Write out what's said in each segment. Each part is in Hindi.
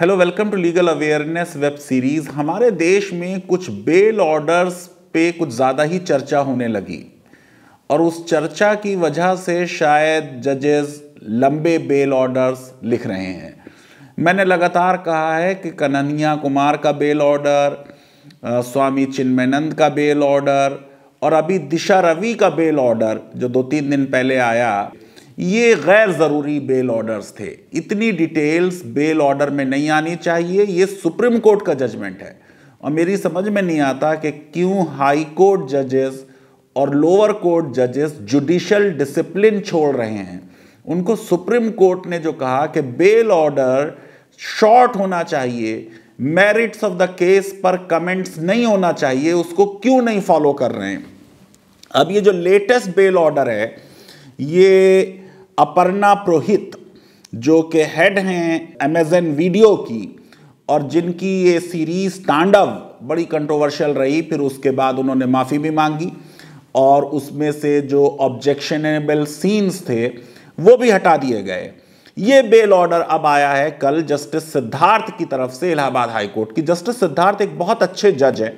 Hello, welcome to legal awareness web series. हमारे देश में कुछ बेल ऑर्डर्स पे कुछ ज़्यादा ही चर्चा होने लगी और उस चर्चा की वजह से शायद जजेस लंबे बेल ऑर्डर्स लिख रहे हैं। मैंने लगातार कहा है कि कन्हैया कुमार का बेल ऑर्डर, स्वामी चिन्मयानंद का बेल ऑर्डर और अभी दिशा रवि का बेल ऑर्डर जो 2-3 दिन पहले आया, ये गैर ज़रूरी बेल ऑर्डर्स थे। इतनी डिटेल्स बेल ऑर्डर में नहीं आनी चाहिए। ये सुप्रीम कोर्ट का जजमेंट है और मेरी समझ में नहीं आता कि क्यों हाई कोर्ट जजेस और लोअर कोर्ट जजेस जुडिशियल डिसिप्लिन छोड़ रहे हैं। उनको सुप्रीम कोर्ट ने जो कहा कि बेल ऑर्डर शॉर्ट होना चाहिए, मेरिट्स ऑफ द केस पर कमेंट्स नहीं होना चाहिए, उसको क्यों नहीं फॉलो कर रहे हैं। अब ये जो लेटेस्ट बेल ऑर्डर है, ये अपर्णा पुरोहित जो कि हेड हैं अमेज़न वीडियो की और जिनकी ये सीरीज तांडव बड़ी कंट्रोवर्शियल रही, फिर उसके बाद उन्होंने माफ़ी भी मांगी और उसमें से जो ऑब्जेक्शनेबल सीन्स थे वो भी हटा दिए गए। ये बेल ऑर्डर अब आया है कल जस्टिस सिद्धार्थ की तरफ से, इलाहाबाद हाई कोर्ट की। जस्टिस सिद्धार्थ एक बहुत अच्छे जज हैं।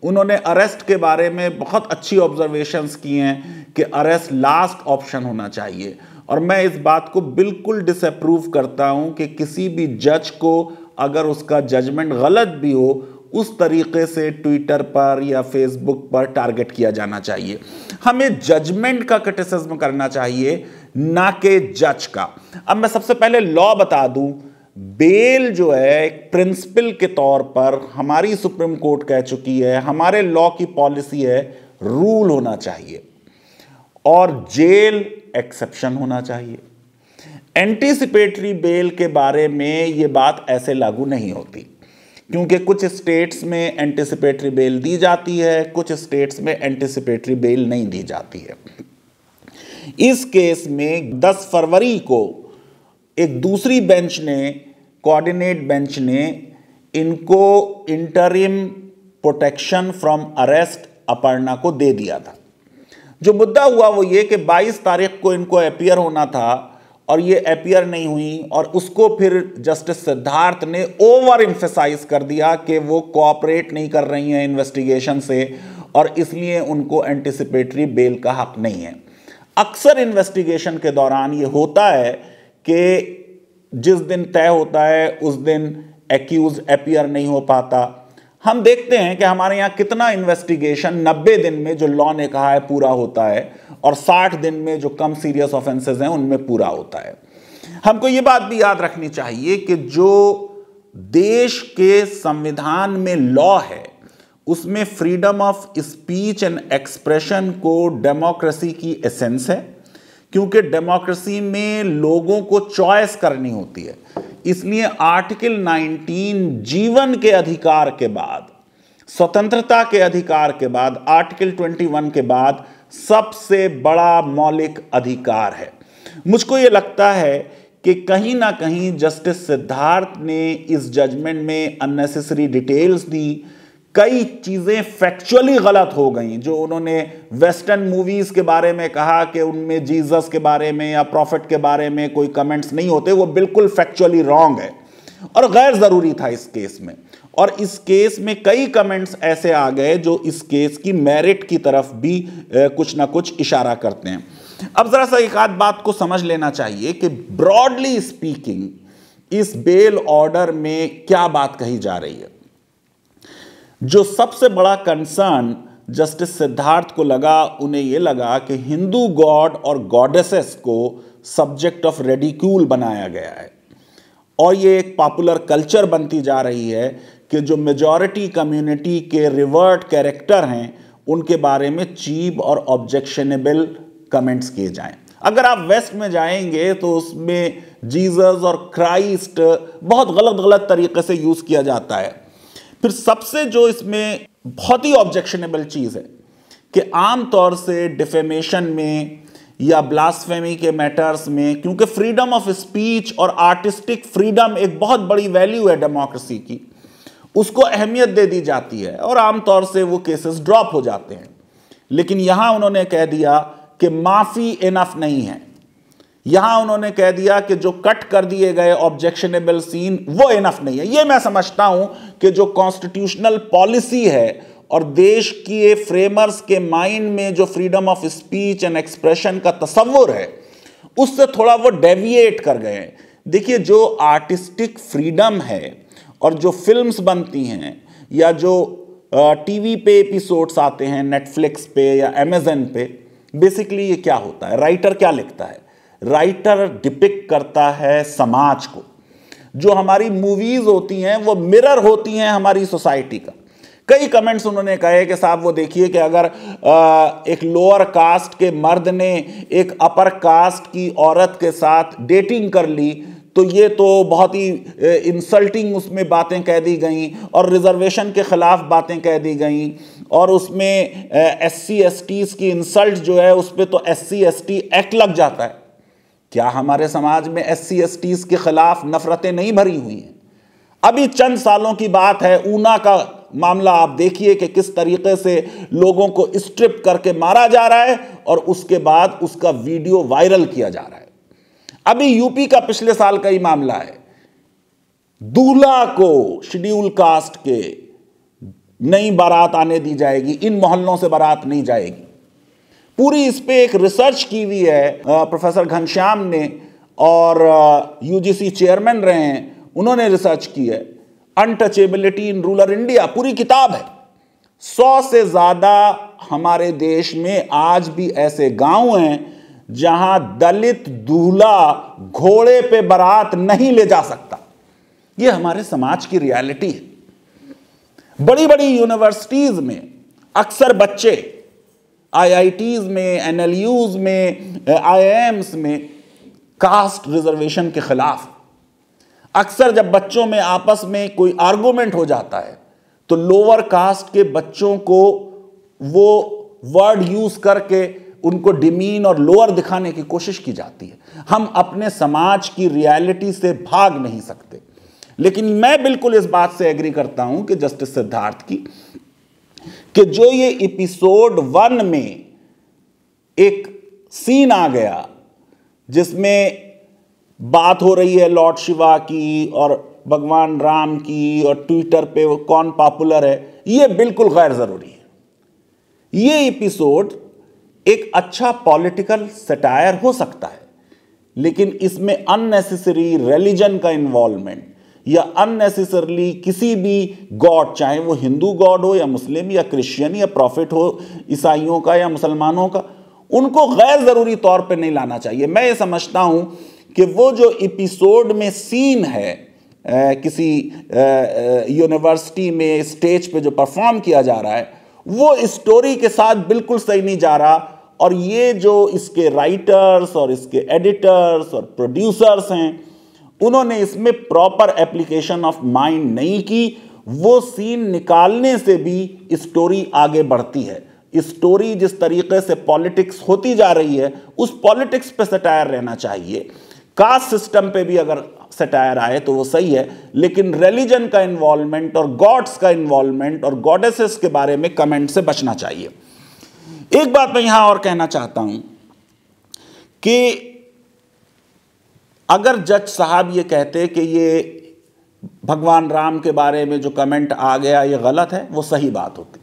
उन्होंने अरेस्ट के बारे में बहुत अच्छी ऑब्जर्वेशंस की हैं कि अरेस्ट लास्ट ऑप्शन होना चाहिए और मैं इस बात को बिल्कुल डिसअप्रूव करता हूं कि किसी भी जज को अगर उसका जजमेंट गलत भी हो उस तरीके से ट्विटर पर या फेसबुक पर टारगेट किया जाना चाहिए। हमें जजमेंट का क्रिटिसिज्म करना चाहिए, ना कि जज का। अब मैं सबसे पहले लॉ बता दूं। बेल जो है एक प्रिंसिपल के तौर पर हमारी सुप्रीम कोर्ट कह चुकी है, हमारे लॉ की पॉलिसी है, रूल होना चाहिए और जेल एक्सेप्शन होना चाहिए। एंटीसिपेटरी बेल के बारे में ये बात ऐसे लागू नहीं होती क्योंकि कुछ स्टेट्स में एंटीसिपेटरी बेल दी जाती है, कुछ स्टेट्स में एंटीसिपेटरी बेल नहीं दी जाती है। इस केस में 10 फरवरी को एक दूसरी बेंच ने, कोऑर्डिनेट बेंच ने, इनको interim protection from arrest Aparna को दे दिया था। जो मुद्दा हुआ वो ये कि 22 तारीख को इनको अपीयर होना था और ये अपीयर नहीं हुई और उसको फिर जस्टिस सिद्धार्थ ने ओवर एम्फेसाइज कर दिया कि वो कोऑपरेट नहीं कर रही हैं इन्वेस्टिगेशन से और इसलिए उनको एंटीसिपेटरी बेल का हक नहीं है। अक्सर इन्वेस्टिगेशन के दौरान ये होता है कि जिस दिन तय होता है उस दिन एक्यूज अपीयर नहीं हो पाता। हम देखते हैं कि हमारे यहाँ कितना इन्वेस्टिगेशन 90 दिन में जो लॉ ने कहा है पूरा होता है और 60 दिन में जो कम सीरियस ऑफेंसेस हैं उनमें पूरा होता है। हमको ये बात भी याद रखनी चाहिए कि जो देश के संविधान में लॉ है उसमें freedom of speech and expression को डेमोक्रेसी की एसेंस है, क्योंकि डेमोक्रेसी में लोगों को चॉइस करनी होती है। इसलिए आर्टिकल 19 जीवन के अधिकार के बाद, स्वतंत्रता के अधिकार के बाद, आर्टिकल 21 के बाद सबसे बड़ा मौलिक अधिकार है। मुझको ये लगता है कि कहीं ना कहीं जस्टिस सिद्धार्थ ने इस जजमेंट में अननेसेसरी डिटेल्स दी। कई चीज़ें फैक्चुअली गलत हो गई। जो उन्होंने वेस्टर्न मूवीज़ के बारे में कहा कि उनमें जीसस के बारे में या प्रॉफिट के बारे में कोई कमेंट्स नहीं होते, वो बिल्कुल फैक्चुअली रॉन्ग है और गैर ज़रूरी था इस केस में। और इस केस में कई कमेंट्स ऐसे आ गए जो इस केस की मेरिट की तरफ भी कुछ ना कुछ इशारा करते हैं। अब ज़रा सा एक आध बात को समझ लेना चाहिए कि ब्रॉडली स्पीकिंग इस बेल ऑर्डर में क्या बात कही जा रही है। जो सबसे बड़ा कंसर्न जस्टिस सिद्धार्थ को लगा, उन्हें यह लगा कि हिंदू गॉड और गॉडेसेस को सब्जेक्ट ऑफ रेडिक्यूल बनाया गया है और ये एक पॉपुलर कल्चर बनती जा रही है कि जो मेजॉरिटी कम्युनिटी के रिवर्ट कैरेक्टर हैं उनके बारे में चीप और ऑब्जेक्शनेबल कमेंट्स किए जाएं। अगर आप वेस्ट में जाएंगे तो उसमें जीसस और क्राइस्ट बहुत गलत तरीके से यूज़ किया जाता है। फिर सबसे जो इसमें बहुत ही ऑब्जेक्शनेबल चीज़ है कि आम तौर से डिफेमेशन में या ब्लास्फेमी के मैटर्स में, क्योंकि फ्रीडम ऑफ स्पीच और आर्टिस्टिक फ्रीडम एक बहुत बड़ी वैल्यू है डेमोक्रेसी की, उसको अहमियत दे दी जाती है और आमतौर से वो केसेस ड्रॉप हो जाते हैं। लेकिन यहाँ उन्होंने कह दिया कि माफ़ी इनफ नहीं है, यहां उन्होंने कह दिया कि जो कट कर दिए गए ऑब्जेक्शनेबल सीन वो इनफ नहीं है। ये मैं समझता हूं कि जो कॉन्स्टिट्यूशनल पॉलिसी है और देश के फ्रेमर्स के माइंड में जो freedom of speech and expression का तसव्वुर है, उससे थोड़ा वो डेविएट कर गए हैं। देखिए, जो आर्टिस्टिक फ्रीडम है और जो फिल्म्स बनती हैं या जो टीवी पे एपिसोड्स आते हैं नेटफ्लिक्स पे या अमेजन पे, बेसिकली ये क्या होता है? राइटर क्या लिखता है? राइटर डिपिक्ट करता है समाज को। जो हमारी मूवीज होती हैं वो मिरर होती हैं हमारी सोसाइटी का। कई कमेंट्स उन्होंने कहे कि साहब वो देखिए कि अगर एक लोअर कास्ट के मर्द ने एक अपर कास्ट की औरत के साथ डेटिंग कर ली तो ये तो बहुत ही इंसल्टिंग उसमें बातें कह दी गई और रिजर्वेशन के खिलाफ बातें कह दी गई और उसमें SC STs की इंसल्ट जो है उस पर तो SC ST एक्ट लग जाता है। क्या हमारे समाज में SC STs के खिलाफ नफरतें नहीं भरी हुई हैं? अभी चंद सालों की बात है, ऊना का मामला आप देखिए कि किस तरीके से लोगों को स्ट्रिप करके मारा जा रहा है और उसके बाद उसका वीडियो वायरल किया जा रहा है। अभी यूपी का पिछले साल का ही मामला है, दूल्हा को शेड्यूल कास्ट के नई बारात आने दी जाएगी, इन मोहल्लों से बारात नहीं जाएगी। पूरी इस पे एक रिसर्च की हुई है प्रोफेसर घनश्याम ने और UGC चेयरमैन रहे हैं, उन्होंने रिसर्च की है। अनटचेबिलिटी इन रूरल इंडिया पूरी किताब है। 100 से ज्यादा हमारे देश में आज भी ऐसे गांव हैं जहां दलित दूल्हा घोड़े पे बारात नहीं ले जा सकता। यह हमारे समाज की रियलिटी है। बड़ी बड़ी यूनिवर्सिटीज में अक्सर बच्चे IITs में, NLUs में, IIMs में कास्ट रिजर्वेशन के खिलाफ। अक्सर जब बच्चों में आपस में कोई आर्गुमेंट हो जाता है तो लोअर कास्ट के बच्चों को वो वर्ड यूज करके उनको डिमीन और लोअर दिखाने की कोशिश की जाती है। हम अपने समाज की रियलिटी से भाग नहीं सकते। लेकिन मैं बिल्कुल इस बात से एग्री करता हूं कि जस्टिस सिद्धार्थ की कि जो ये एपिसोड 1 में एक सीन आ गया जिसमें बात हो रही है लॉर्ड शिवा की और भगवान राम की और ट्विटर पे वो कौन पॉपुलर है, ये बिल्कुल गैर जरूरी है। ये एपिसोड एक अच्छा पॉलिटिकल सटायर हो सकता है, लेकिन इसमें अननेसेसरी रिलीजन का इन्वॉल्वमेंट या अननेसेसरली किसी भी गॉड, चाहे वो हिंदू गॉड हो या मुस्लिम या क्रिश्चियन या प्रॉफिट हो ईसाइयों का या मुसलमानों का, उनको गैर जरूरी तौर पे नहीं लाना चाहिए। मैं ये समझता हूं कि वो जो एपिसोड में सीन है किसी यूनिवर्सिटी में स्टेज पे जो परफॉर्म किया जा रहा है वो स्टोरी के साथ बिल्कुल सही नहीं जा रहा। और ये जो इसके राइटर्स और इसके एडिटर्स और प्रोड्यूसर्स हैं उन्होंने इसमें प्रॉपर एप्लीकेशन ऑफ माइंड नहीं की। वो सीन निकालने से भी स्टोरी आगे बढ़ती है। स्टोरी जिस तरीके से पॉलिटिक्स होती जा रही है उस पॉलिटिक्स पे सटायर रहना चाहिए। कास्ट सिस्टम पे भी अगर सटायर आए तो वो सही है, लेकिन रिलीजन का इन्वॉल्वमेंट और गॉड्स का इन्वॉल्वमेंट और गॉडेसेस के बारे में कमेंट से बचना चाहिए। एक बात मैं यहां और कहना चाहता हूं कि अगर जज साहब ये कहते कि ये भगवान राम के बारे में जो कमेंट आ गया ये गलत है, वो सही बात होती।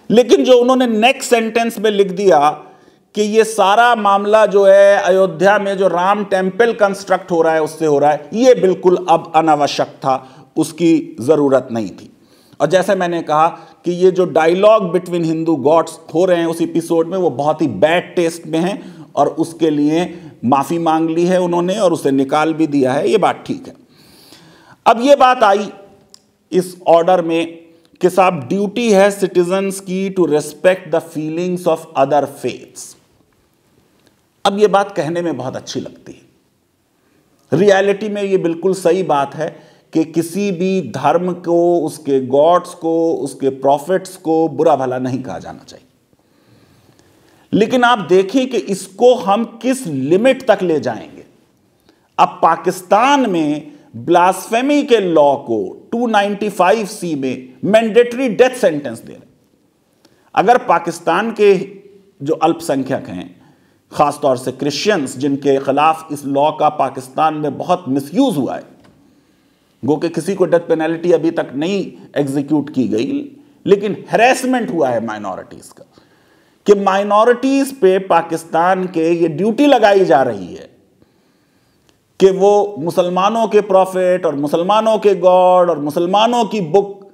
लेकिन जो उन्होंने नेक्स्ट सेंटेंस में लिख दिया कि ये सारा मामला जो है अयोध्या में जो राम टेम्पल कंस्ट्रक्ट हो रहा है उससे हो रहा है, ये बिल्कुल अब अनावश्यक था, उसकी ज़रूरत नहीं थी। और जैसे मैंने कहा कि ये जो डायलॉग बिटवीन हिंदू गॉड्स हो रहे हैं उस एपिसोड में वो बहुत ही बैड टेस्ट में हैं और उसके लिए माफ़ी मांग ली है उन्होंने और उसे निकाल भी दिया है, ये बात ठीक है। अब ये बात आई इस ऑर्डर में कि साहब ड्यूटी है सिटीजन्स की to respect the feelings of other faiths. अब ये बात कहने में बहुत अच्छी लगती है, रियलिटी में ये बिल्कुल सही बात है कि किसी भी धर्म को, उसके गॉड्स को, उसके प्रॉफिट्स को बुरा भला नहीं कहा जाना चाहिए। लेकिन आप देखिए कि इसको हम किस लिमिट तक ले जाएंगे। अब पाकिस्तान में ब्लास्फेमी के लॉ को 295C में मैंडेटरी डेथ सेंटेंस दे रहे। अगर पाकिस्तान के जो अल्पसंख्यक हैं ख़ासतौर से क्रिश्चियंस, जिनके ख़िलाफ़ इस लॉ का पाकिस्तान में बहुत मिसयूज़ हुआ है। गो कि किसी को डेथ पेनल्टी अभी तक नहीं एग्जीक्यूट की गई, लेकिन हैरेसमेंट हुआ है माइनॉरिटीज़ का, कि माइनॉरिटीज़ पे पाकिस्तान के ये ड्यूटी लगाई जा रही है कि वो मुसलमानों के प्रॉफिट और मुसलमानों के गॉड और मुसलमानों की बुक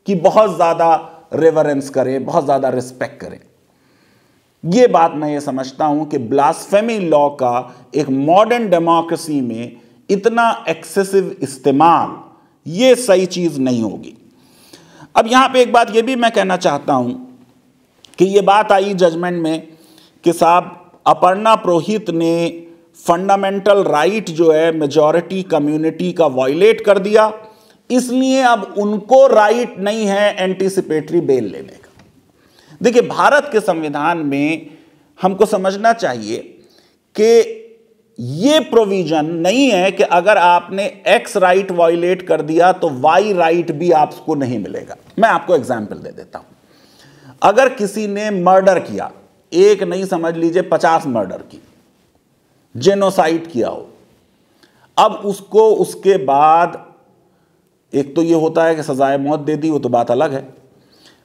की बहुत ज़्यादा रेवरेंस करें, बहुत ज़्यादा रिस्पेक्ट करें। ये बात मैं ये समझता हूं कि ब्लास्फेमी लॉ का एक मॉडर्न डेमोक्रेसी में इतना एक्सेसिव इस्तेमाल ये सही चीज़ नहीं होगी। अब यहां पे एक बात ये भी मैं कहना चाहता हूं कि ये बात आई जजमेंट में कि साहब अपर्णा पुरोहित ने फंडामेंटल राइट जो है मेजॉरिटी कम्युनिटी का वायलेट कर दिया, इसलिए अब उनको राइट नहीं है एंटीसिपेटरी बेल लेने का। देखिए, भारत के संविधान में हमको समझना चाहिए कि ये प्रोविजन नहीं है कि अगर आपने एक्स राइट वायलेट कर दिया तो वाई राइट भी आपको नहीं मिलेगा। मैं आपको एग्जाम्पल दे देता हूं। अगर किसी ने मर्डर किया, एक नहीं समझ लीजिए 50 मर्डर की, जेनोसाइड किया हो, अब उसको उसके बाद एक तो ये होता है कि सजाए मौत दे दी, वो तो बात अलग है,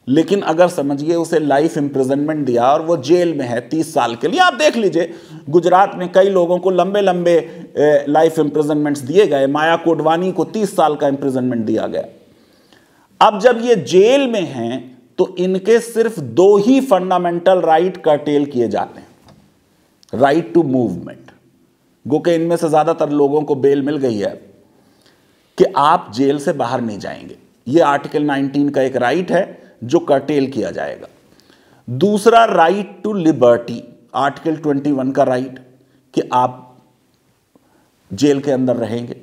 लेकिन अगर समझिए उसे लाइफ इम्प्रिजनमेंट दिया और वो जेल में है 30 साल के लिए। आप देख लीजिए गुजरात में कई लोगों को लंबे लंबे लाइफ इम्प्रिजनमेंट्स दिए गए। माया कोडवानी को 30 साल का इम्प्रिजनमेंट दिया गया। अब जब ये जेल में हैं तो इनके सिर्फ 2 ही फंडामेंटल राइट कर्टेल किए जाते हैं, राइट टू मूवमेंट। गो के इनमें से ज़्यादातर लोगों को बेल मिल गई है कि आप जेल से बाहर नहीं जाएंगे। ये आर्टिकल 19 का एक राइट है जो कर्टेल किया जाएगा। दूसरा, राइट टू लिबर्टी, आर्टिकल 21 का राइट कि आप जेल के अंदर रहेंगे,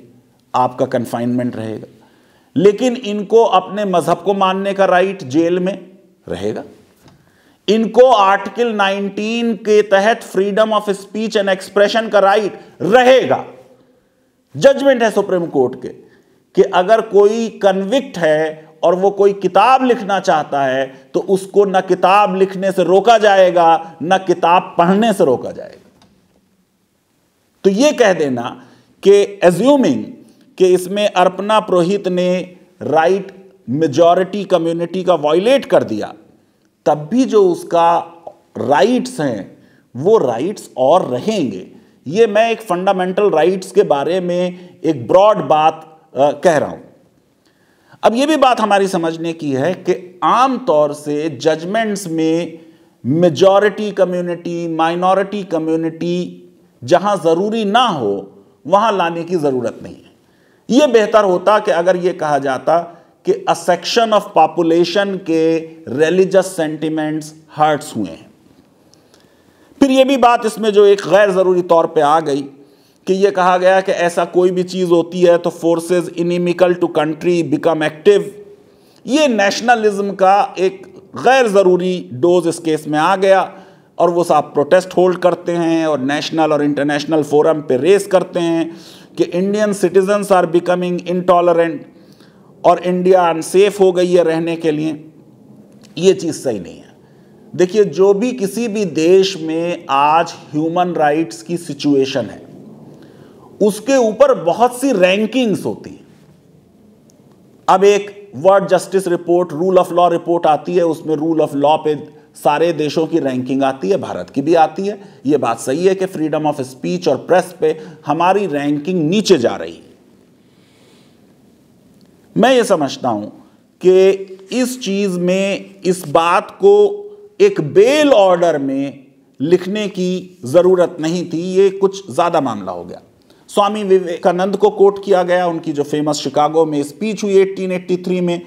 आपका कन्फाइनमेंट रहेगा, लेकिन इनको अपने मजहब को मानने का राइट जेल में रहेगा। इनको आर्टिकल 19 के तहत freedom of speech and expression का राइट रहेगा। जजमेंट है सुप्रीम कोर्ट के कि अगर कोई कन्विक्ट है और वो कोई किताब लिखना चाहता है तो उसको न किताब लिखने से रोका जाएगा, न किताब पढ़ने से रोका जाएगा। तो ये कह देना कि एज्यूमिंग कि इसमें अर्पणा पुरोहित ने राइट मेजॉरिटी कम्युनिटी का वायलेट कर दिया, तब भी जो उसका राइट्स हैं वो राइट्स और रहेंगे। ये मैं एक फंडामेंटल राइट्स के बारे में एक ब्रॉड बात कह रहा हूं। अब ये भी बात हमारी समझने की है कि आम तौर से जजमेंट्स में मेजॉरिटी कम्युनिटी, माइनॉरिटी कम्युनिटी जहां जरूरी ना हो वहां लाने की जरूरत नहीं है। यह बेहतर होता कि अगर यह कहा जाता कि अ सेक्शन ऑफ पॉपुलेशन के रिलीजियस सेंटिमेंट्स हर्ट्स हुए हैं। फिर यह भी बात इसमें जो एक गैर जरूरी तौर पे आ गई कि यह कहा गया कि ऐसा कोई भी चीज़ होती है तो forces inimical to country become active. ये नेशनलिज्म का एक गैर ज़रूरी डोज इस केस में आ गया और वो साहब प्रोटेस्ट होल्ड करते हैं और नेशनल और इंटरनेशनल फोरम पे रेस करते हैं कि Indian citizens are becoming intolerant और इंडिया अनसेफ हो गई है रहने के लिए। ये चीज़ सही नहीं है। देखिए, जो भी किसी भी देश में आज ह्यूमन राइट्स की सिचुएशन है उसके ऊपर बहुत सी रैंकिंग्स होती हैं। अब एक world justice report, rule of law report आती है, उसमें रूल ऑफ लॉ पे सारे देशों की रैंकिंग आती है, भारत की भी आती है। ये बात सही है कि फ्रीडम ऑफ स्पीच और प्रेस पे हमारी रैंकिंग नीचे जा रही है। मैं ये समझता हूं कि इस चीज में इस बात को एक बेल ऑर्डर में लिखने की जरूरत नहीं थी। ये कुछ ज्यादा मामला हो गया। स्वामी विवेकानंद को कोट किया गया, उनकी जो फेमस शिकागो में स्पीच हुई 1883 में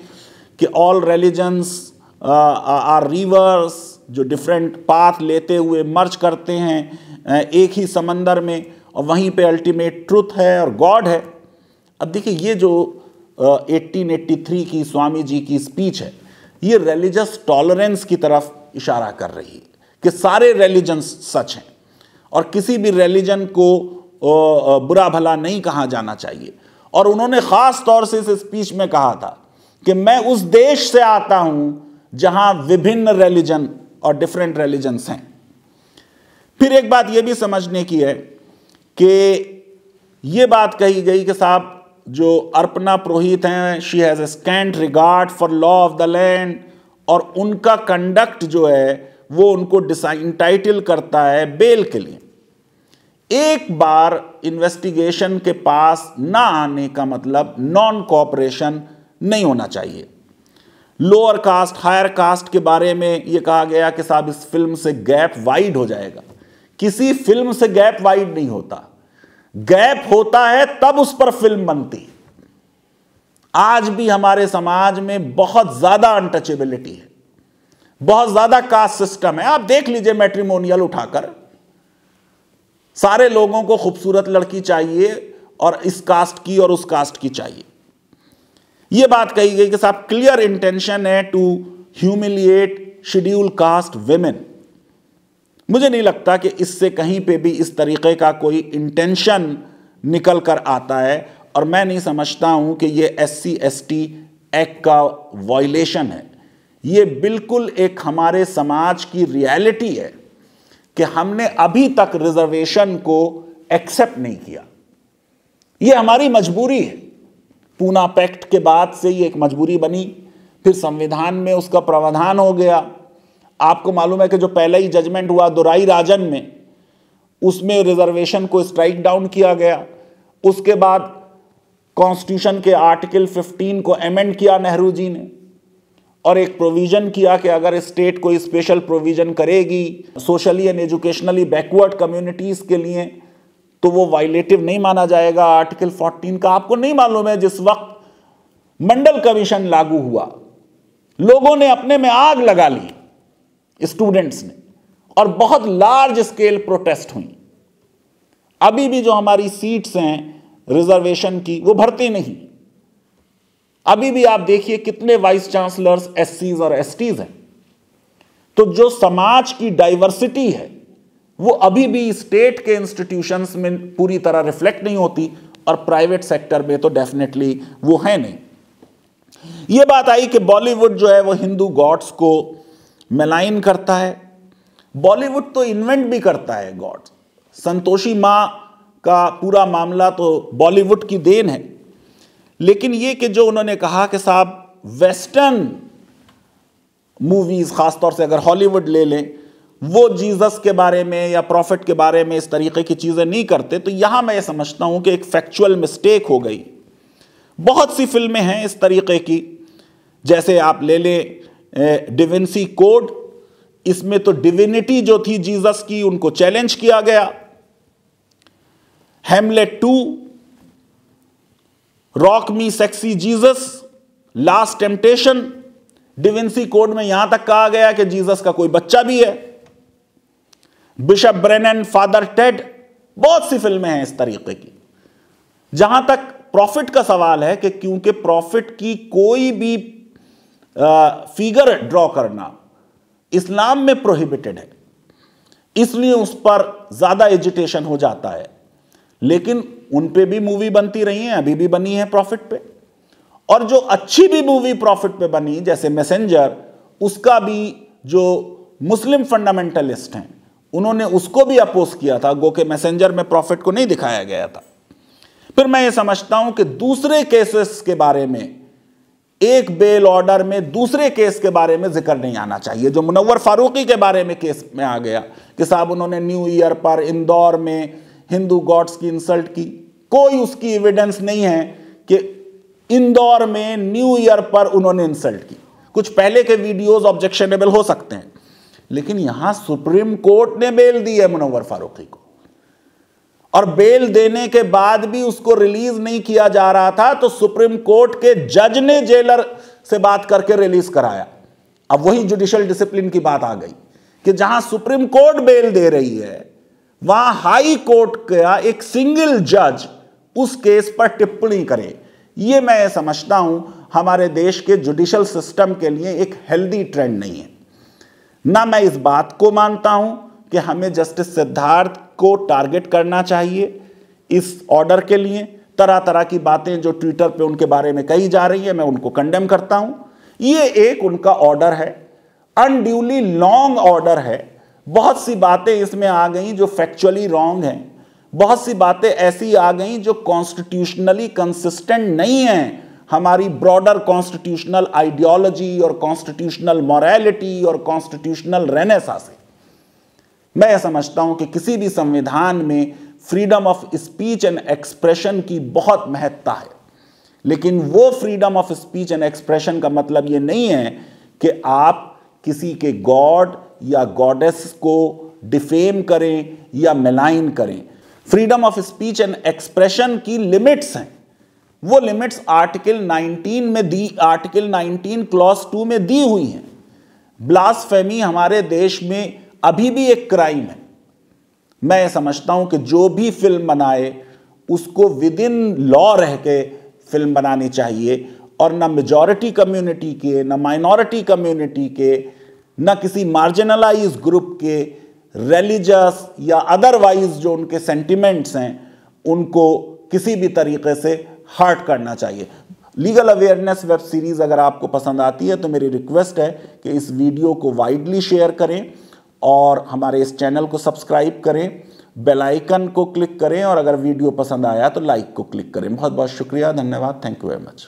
कि ऑल रिलीजन्स आर रिवर्स, जो डिफरेंट पाथ लेते हुए मर्ज करते हैं एक ही समंदर में, और वहीं पे अल्टीमेट ट्रुथ है और गॉड है। अब देखिए, ये जो 1883 की स्वामी जी की स्पीच है, ये रिलीजियस टॉलरेंस की तरफ इशारा कर रही है कि सारे रिलीजन्स सच हैं और किसी भी रिलीजन को बुरा भला नहीं कहा जाना चाहिए। और उन्होंने ख़ास तौर से इस स्पीच में कहा था कि मैं उस देश से आता हूं जहां विभिन्न रिलीजन और डिफरेंट रिलीजन्स हैं। फिर एक बात यह भी समझने की है कि यह बात कही गई कि साहब जो अर्पणा पुरोहित हैं, she has a scent regard for law of the land, और उनका कंडक्ट जो है वो उनको इंटाइटल करता है बेल के लिए। एक बार इन्वेस्टिगेशन के पास ना आने का मतलब नॉन कोऑपरेशन नहीं होना चाहिए। लोअर कास्ट हायर कास्ट के बारे में यह कहा गया कि साहब इस फिल्म से गैप वाइड हो जाएगा। किसी फिल्म से गैप वाइड नहीं होता, गैप होता है तब उस पर फिल्म बनती। आज भी हमारे समाज में बहुत ज्यादा अनटचेबिलिटी है, बहुत ज्यादा कास्ट सिस्टम है। आप देख लीजिए मैट्रिमोनियल उठाकर, सारे लोगों को खूबसूरत लड़की चाहिए और इस कास्ट की और उस कास्ट की चाहिए। यह बात कही गई कि साहब क्लियर इंटेंशन है to humiliate schedule caste women. मुझे नहीं लगता कि इससे कहीं पे भी इस तरीके का कोई इंटेंशन निकल कर आता है, और मैं नहीं समझता हूं कि यह SC/ST एक्ट का वायलेशन है। यह बिल्कुल एक हमारे समाज की रियलिटी है कि हमने अभी तक रिजर्वेशन को एक्सेप्ट नहीं किया। यह हमारी मजबूरी है। पूना पैक्ट के बाद से ये एक मजबूरी बनी, फिर संविधान में उसका प्रावधान हो गया। आपको मालूम है कि जो पहला ही जजमेंट हुआ दुराई राजन में, उसमें रिजर्वेशन को स्ट्राइक डाउन किया गया। उसके बाद कॉन्स्टिट्यूशन के आर्टिकल 15 को अमेंड किया नेहरू जी ने, और एक प्रोविजन किया कि अगर स्टेट कोई स्पेशल प्रोविजन करेगी socially and educationally backward communities के लिए तो वो वायलेटिव नहीं माना जाएगा आर्टिकल 14 का। आपको नहीं मालूम है जिस वक्त मंडल कमीशन लागू हुआ, लोगों ने अपने में आग लगा ली, स्टूडेंट्स ने, और बहुत लार्ज स्केल प्रोटेस्ट हुई। अभी भी जो हमारी सीट्स हैं रिजर्वेशन की वो भरती नहीं। अभी भी आप देखिए कितने वाइस चांसलर्स SCs और STs हैं। तो जो समाज की डाइवर्सिटी है वो अभी भी स्टेट के इंस्टीट्यूशंस में पूरी तरह रिफ्लेक्ट नहीं होती, और प्राइवेट सेक्टर में तो डेफिनेटली वो है नहीं। ये बात आई कि बॉलीवुड जो है वो हिंदू गॉड्स को मेलाइन करता है। बॉलीवुड तो इन्वेंट भी करता है गॉड्स। संतोषी माँ का पूरा मामला तो बॉलीवुड की देन है। लेकिन ये कि जो उन्होंने कहा कि साहब वेस्टर्न मूवीज, खासतौर से अगर हॉलीवुड ले लें, वो जीसस के बारे में या प्रॉफिट के बारे में इस तरीके की चीज़ें नहीं करते, तो यहाँ मैं ये समझता हूँ कि एक फैक्चुअल मिस्टेक हो गई। बहुत सी फिल्में हैं इस तरीके की, जैसे आप ले लें डिविंसी कोड, इसमें तो डिविनिटी जो थी जीसस की उनको चैलेंज किया गया। Hamlet 2, Rock Me Sexy Jesus, Last Temptation, Da Vinci Code में यहां तक कहा गया कि जीसस का कोई बच्चा भी है। बिशप ब्रेनन, फादर टेड, बहुत सी फिल्में हैं इस तरीके की। जहां तक प्रॉफिट का सवाल है कि क्योंकि प्रॉफिट की कोई भी फिगर ड्रॉ करना इस्लाम में प्रोहिबिटेड है, इसलिए उस पर ज्यादा एजिटेशन हो जाता है। लेकिन उन पे भी मूवी बनती रही है, अभी भी बनी है प्रॉफिट पे। और जो अच्छी भी मूवी प्रॉफिट पे बनी जैसे मैसेंजर, उसका भी जो मुस्लिम फंडामेंटलिस्ट हैं उन्होंने उसको भी अपोज किया था, गो के मैसेंजर में प्रॉफिट को नहीं दिखाया गया था। फिर मैं ये समझता हूं कि दूसरे केसेस के बारे में एक बेल ऑर्डर में दूसरे केस के बारे में जिक्र नहीं आना चाहिए। जो मुनव्वर फारूकी के बारे में केस में आ गया कि साहब उन्होंने न्यू ईयर पर इंदौर में हिंदू गॉड्स की इंसल्ट की, कोई उसकी एविडेंस नहीं है कि इंदौर में न्यू ईयर पर उन्होंने इंसल्ट की। कुछ पहले के वीडियोस ऑब्जेक्शनेबल हो सकते हैं, लेकिन यहां सुप्रीम कोर्ट ने बेल दी है मुनव्वर फारूकी को, और बेल देने के बाद भी उसको रिलीज नहीं किया जा रहा था, तो सुप्रीम कोर्ट के जज ने जेलर से बात करके रिलीज कराया। अब वही जुडिशियल डिसिप्लिन की बात आ गई कि जहां सुप्रीम कोर्ट बेल दे रही है वहां हाई कोर्ट का एक सिंगल जज उस केस पर टिप्पणी करे। यह मैं समझता हूं हमारे देश के जुडिशियल सिस्टम के लिए एक हेल्दी ट्रेंड नहीं है। ना मैं इस बात को मानता हूं कि हमें जस्टिस सिद्धार्थ को टारगेट करना चाहिए इस ऑर्डर के लिए। तरह तरह की बातें जो ट्विटर पे उनके बारे में कही जा रही है, मैं उनको कंडेम करता हूं। ये एक उनका ऑर्डर है, अनड्यूली लॉन्ग ऑर्डर है, बहुत सी बातें इसमें आ गई जो फैक्चुअली रॉन्ग हैं, बहुत सी बातें ऐसी आ गई जो कॉन्स्टिट्यूशनली कंसिस्टेंट नहीं हैं हमारी ब्रॉडर कॉन्स्टिट्यूशनल आइडियोलॉजी और कॉन्स्टिट्यूशनल मॉरलिटी और कॉन्स्टिट्यूशनल रेनेसां से। मैं यह समझता हूं कि किसी भी संविधान में freedom of speech and expression की बहुत महत्ता है, लेकिन वो freedom of speech and expression का मतलब ये नहीं है कि आप किसी के गॉड या गॉडेस को डिफेम करें या मेलाइन करें। Freedom of speech and expression की लिमिट्स हैं, वो लिमिट्स आर्टिकल 19 में दी, आर्टिकल 19 क्लॉज 2 में दी हुई हैं। ब्लास्फेमी हमारे देश में अभी भी एक क्राइम है। मैं ये समझता हूं कि जो भी फिल्म बनाए उसको विद इन लॉ रह के फिल्म बनानी चाहिए, और ना मेजॉरिटी कम्युनिटी के, ना माइनॉरिटी कम्युनिटी के, ना किसी मार्जिनलाइज ग्रुप के रिलीजियस या अदरवाइज जो उनके सेंटिमेंट्स हैं उनको किसी भी तरीके से हर्ट करना चाहिए। लीगल अवेयरनेस वेब सीरीज अगर आपको पसंद आती है तो मेरी रिक्वेस्ट है कि इस वीडियो को वाइडली शेयर करें और हमारे इस चैनल को सब्सक्राइब करें, बेल आइकन को क्लिक करें, और अगर वीडियो पसंद आया तो लाइक को क्लिक करें। बहुत बहुत शुक्रिया, धन्यवाद, थैंक यू वेरी मच।